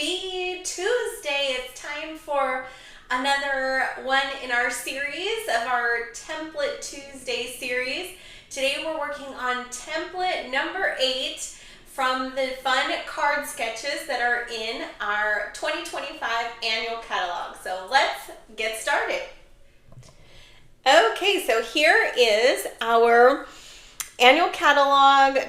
Happy Tuesday. It's time for another one in our series of our Template Tuesday series. Today we're working on template number 8 from the fun card sketches that are in our 2025 annual catalog. So let's get started. Okay, so here is our annual catalog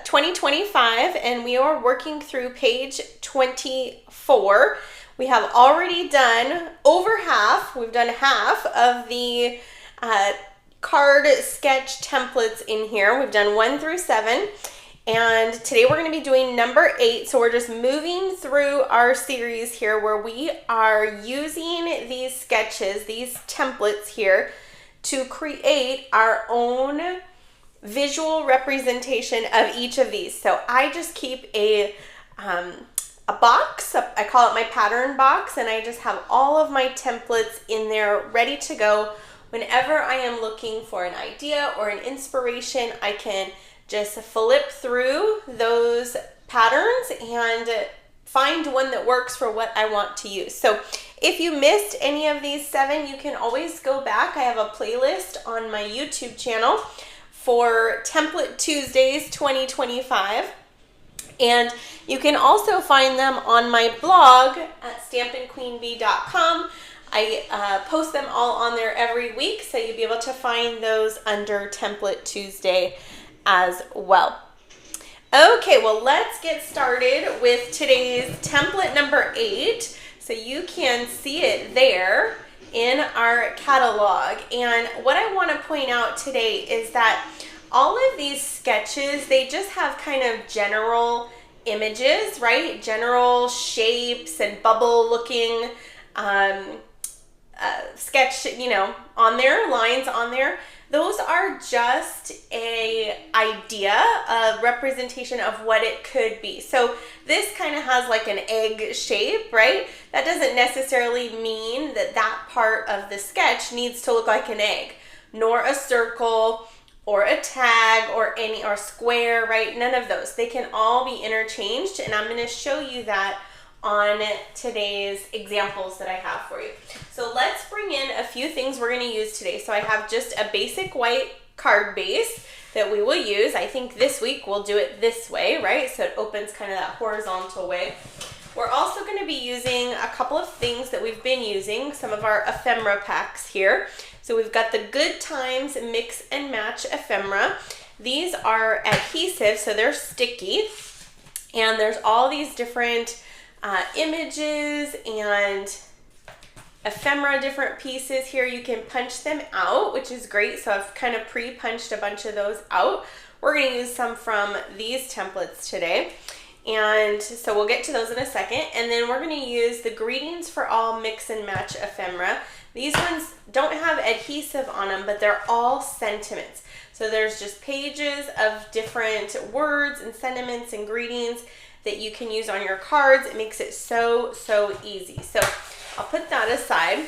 2025, and we are working through page 24. We have already done over half. We've done half of the card sketch templates in here. We've done 1 through 7, and today we're going to be doing number 8. So we're just moving through our series here where we are using these sketches, these templates here, to create our own visual representation of each of these. So I just keep a box, I call it my pattern box, and I just have all of my templates in there ready to go. Whenever I am looking for an idea or an inspiration, I can just flip through those patterns and find one that works for what I want to use. So if you missed any of these 7, you can always go back. I have a playlist on my YouTube channel for Template Tuesdays 2025, and you can also find them on my blog at stampinqueenbee.com. I post them all on there every week, so you'll be able to find those under Template Tuesday as well. Okay, well, let's get started with today's template number 8. So you can see it there in our catalog. And what I want to point out today is that all of these sketches, they just have kind of general images, right? General shapes and bubble looking sketch, on there, lines on there. Those are just a idea, a representation of what it could be. So this kind of has like an egg shape, right? That doesn't necessarily mean that that part of the sketch needs to look like an egg, nor a circle or a tag or square, right? None of those. They can all be interchanged, and I'm going to show you that on today's examples that I have for you. So let's bring in a few things we're going to use today. So I have just a basic white card base that we will use. I think this week we'll do it this way, right? So it opens kind of that horizontal way. We're also going to be using a couple of things that we've been using, some of our ephemera packs here. So we've got the Good Times Mix and Match ephemera. These are adhesive, so they're sticky. And there's all these different images and ephemera, different pieces here. You can punch them out, which is great. So I've kind of pre-punched a bunch of those out. We're going to use some from these templates today. And so we'll get to those in a second. And then we're going to use the Greetings for All Mix and Match ephemera. These ones don't have adhesive on them, but they're all sentiments. So there's just pages of different words and sentiments and greetings that you can use on your cards. It makes it so easy. So I'll put that aside.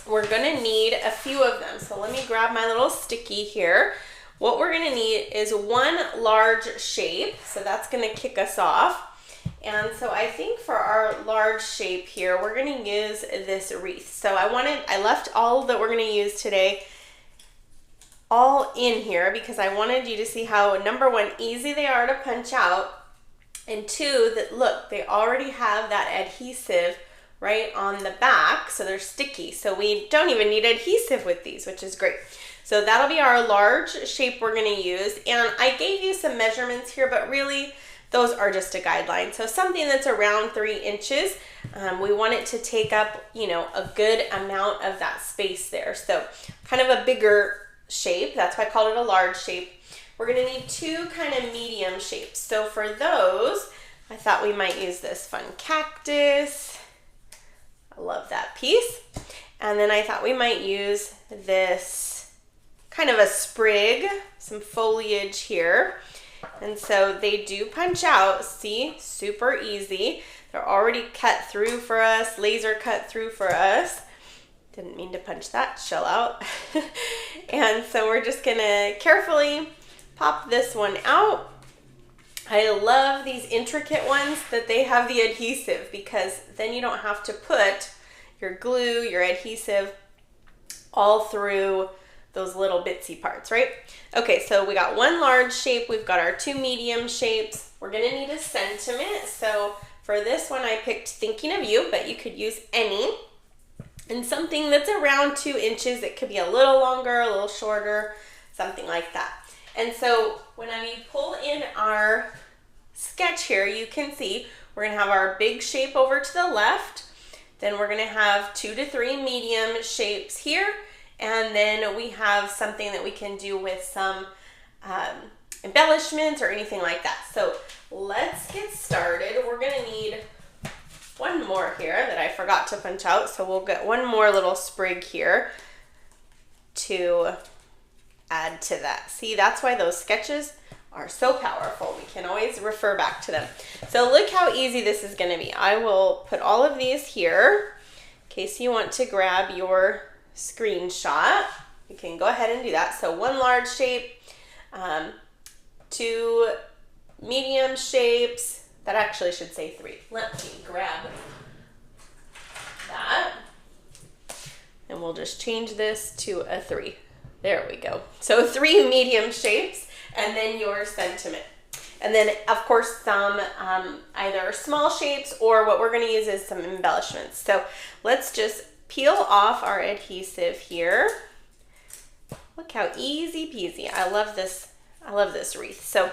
We're going to need a few of them. So let me grab my little sticky here. What we're going to need is one large shape. So that's going to kick us off. And so I think for our large shape here, we're going to use this wreath. So I left all that we're going to use today all in here because I wanted you to see how, number 1, easy they are to punch out. And 2, that look, they already have that adhesive right on the back, so they're sticky. So we don't even need adhesive with these, which is great. So that'll be our large shape we're going to use. And I gave you some measurements here, but really those are just a guideline. So something that's around 3 inches, we want it to take up, a good amount of that space there. So kind of a bigger shape. That's why I called it a large shape. We're going to need 2 kind of medium shapes. So for those, I thought we might use this fun cactus. I love that piece. And then I thought we might use this kind of a sprig, some foliage here. And so they do punch out, see, super easy. They're already cut through for us, laser cut through for us. Didn't mean to punch that shell out. And so we're just gonna carefully pop this one out. I love these intricate ones that they have the adhesive, because then you don't have to put your glue, your adhesive all through those little bitsy parts, right? Okay, so we got one large shape, we've got our two medium shapes. We're gonna need a sentiment. So for this one, I picked Thinking of You, but you could use any. And something that's around 2 inches. It could be a little longer, a little shorter, something like that. And so when we pull in our sketch here, you can see we're gonna have our big shape over to the left. Then we're gonna have 2 to 3 medium shapes here. And then we have something that we can do with some embellishments or anything like that. So let's get started. We're gonna need one more here that I forgot to punch out. So we'll get one more little sprig here to add to that. See, that's why those sketches are so powerful. We can always refer back to them. So look how easy this is gonna be. I will put all of these here in case you want to grab your screenshot. You can go ahead and do that. So one large shape, 2 medium shapes. That actually should say 3. Let me grab that. And we'll just change this to a 3. There we go. So 3 medium shapes, and then your sentiment. And then, of course, some either small shapes, or what we're going to use is some embellishments. So let's just peel off our adhesive here. Look how easy peasy. I love this wreath. So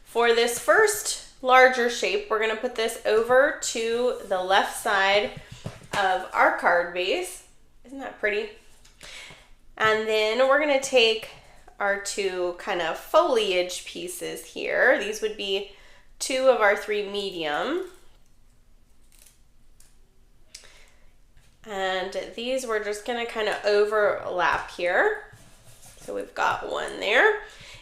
for this first larger shape, we're going to put this over to the left side of our card base. Isn't that pretty? And then we're going to take our 2 kind of foliage pieces here. These would be 2 of our 3 medium. And these we're just going to kind of overlap here. So we've got one there.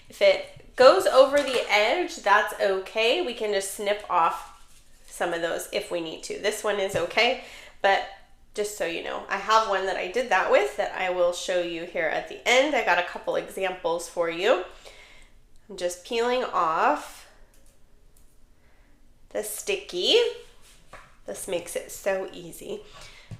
If it goes over the edge, that's okay. We can just snip off some of those if we need to. This one is okay, but just so you know, I have one that I did that with that I will show you here at the end. I got a couple examples for you. I'm just peeling off the sticky. This makes it so easy.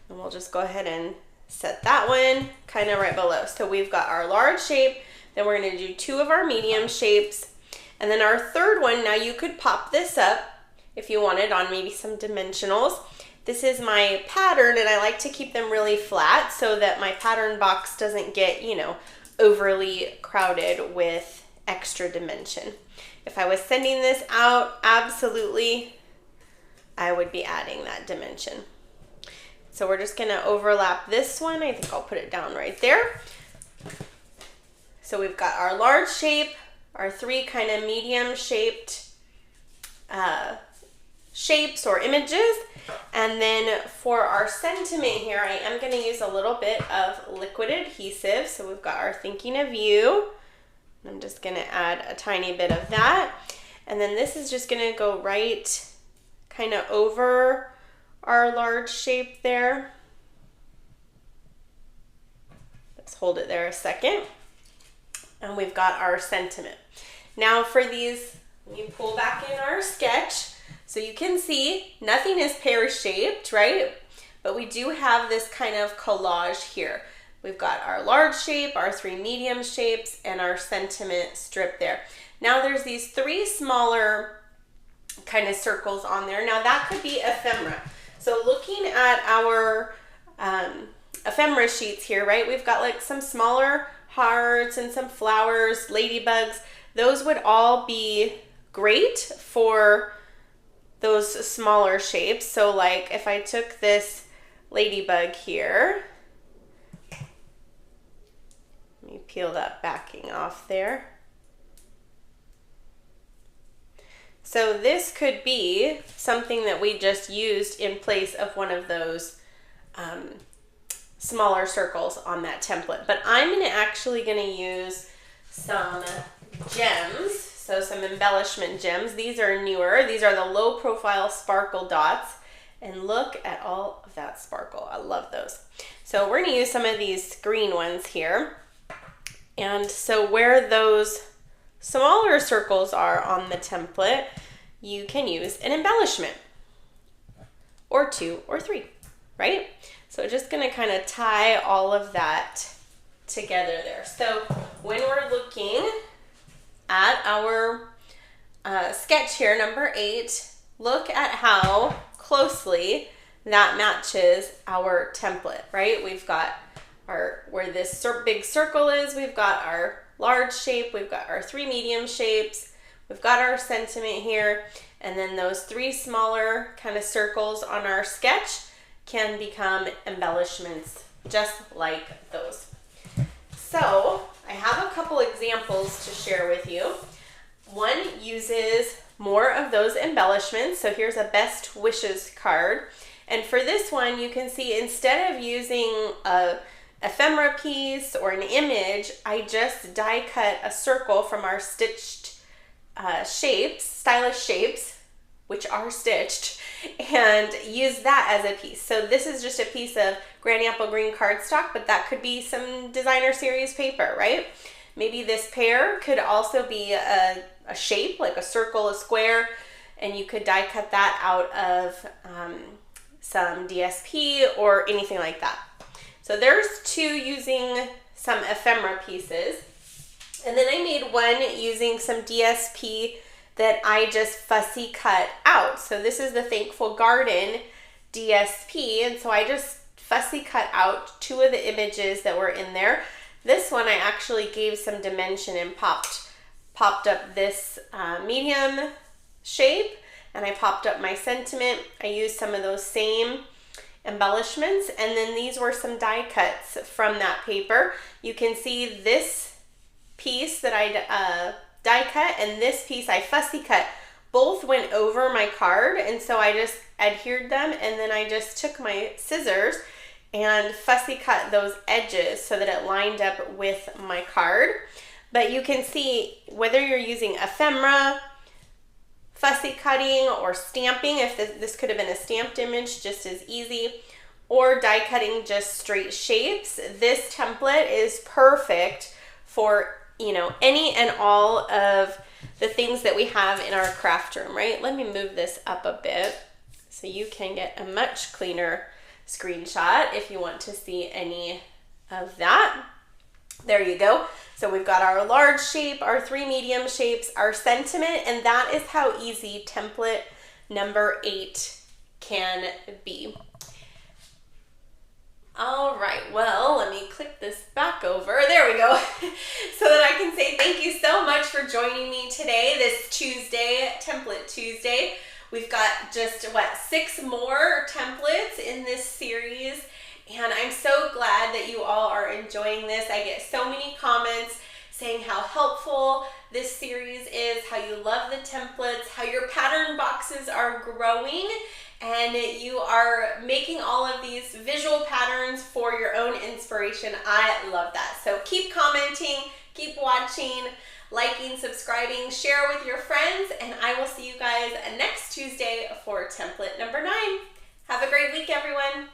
And we'll just go ahead and set that one kind of right below. So we've got our large shape, then we're going to do 2 of our medium shapes, and then our third one. Now you could pop this up if you wanted on maybe some dimensionals. This is my pattern, and I like to keep them really flat so that my pattern box doesn't get, you know, overly crowded with extra dimension. If I was sending this out, absolutely, I would be adding that dimension. So we're just going to overlap this one. I think I'll put it down right there. So we've got our large shape, our 3 kind of medium shaped shapes or images. And then for our sentiment here, I am going to use a little bit of liquid adhesive. So we've got our Thinking of You. I'm just going to add a tiny bit of that. And then this is just going to go right kind of over our large shape there. Let's hold it there a second. And we've got our sentiment. Now for these, we pull back in our sketch. So you can see nothing is pear-shaped, right? But we do have this kind of collage here. We've got our large shape, our 3 medium shapes, and our sentiment strip there. Now there's these 3 smaller kind of circles on there. Now that could be ephemera. So looking at our ephemera sheets here, right? We've got like some smaller hearts and some flowers, ladybugs. Those would all be great for those smaller shapes. So like if I took this ladybug here, let me peel that backing off there. So this could be something that we just used in place of one of those smaller circles on that template. But I'm actually going to use some gems, so some embellishment gems. These are newer. These are the low profile sparkle dots. And look at all of that sparkle. I love those. So we're going to use some of these green ones here. And so where those smaller circles are on the template, you can use an embellishment, or 2 or 3, right? So just gonna kind of tie all of that together there. So when we're looking at our sketch here, number 8, look at how closely that matches our template, right? We've got where this big circle is, we've got our large shape, we've got our 3 medium shapes, we've got our sentiment here, and then those 3 smaller kind of circles on our sketch can become embellishments just like those. So I have a couple examples to share with you. One uses more of those embellishments. So here's a best wishes card. And for this one, you can see instead of using a ephemera piece or an image, I just die cut a circle from our stitched shapes, stylish shapes, which are stitched, and use that as a piece. So this is just a piece of Granny Apple Green cardstock, but that could be some designer series paper, right? Maybe this pear could also be a shape, like a circle, a square, and you could die cut that out of some DSP or anything like that. So there's 2 using some ephemera pieces. And then I made one using some DSP that I just fussy cut out. So this is the Thankful Garden DSP, and so I just fussy cut out 2 of the images that were in there. This one I actually gave some dimension and popped up this medium shape, and I popped up my sentiment. I used some of those same embellishments, and then these were some die cuts from that paper. You can see this piece that I die cut and this piece I fussy cut. Both went over my card, and so I just adhered them, and then I just took my scissors and fussy cut those edges so that it lined up with my card. But you can see whether you're using ephemera, fussy cutting, or stamping, if this could have been a stamped image just as easy, or die cutting just straight shapes, this template is perfect for, you know, any and all of the things that we have in our craft room, right? Let me move this up a bit so you can get a much cleaner screenshot if you want to see any of that. There you go. So we've got our large shape, our 3 medium shapes, our sentiment, and that is how easy template number 8 can be. All right, well, let me click this back over. There we go. So that I can say thank you so much for joining me today, this Tuesday, Template Tuesday. We've got just, 6 more templates in this series, and I'm so glad that you all are enjoying this. I get so many comments saying how helpful this series is, how you love the templates, how your pattern boxes are growing, and you are making all of these visual patterns for your own inspiration. I love that. So keep commenting, keep watching, liking, subscribing, share with your friends, and I will see you guys next Tuesday for template number 9. Have a great week, everyone.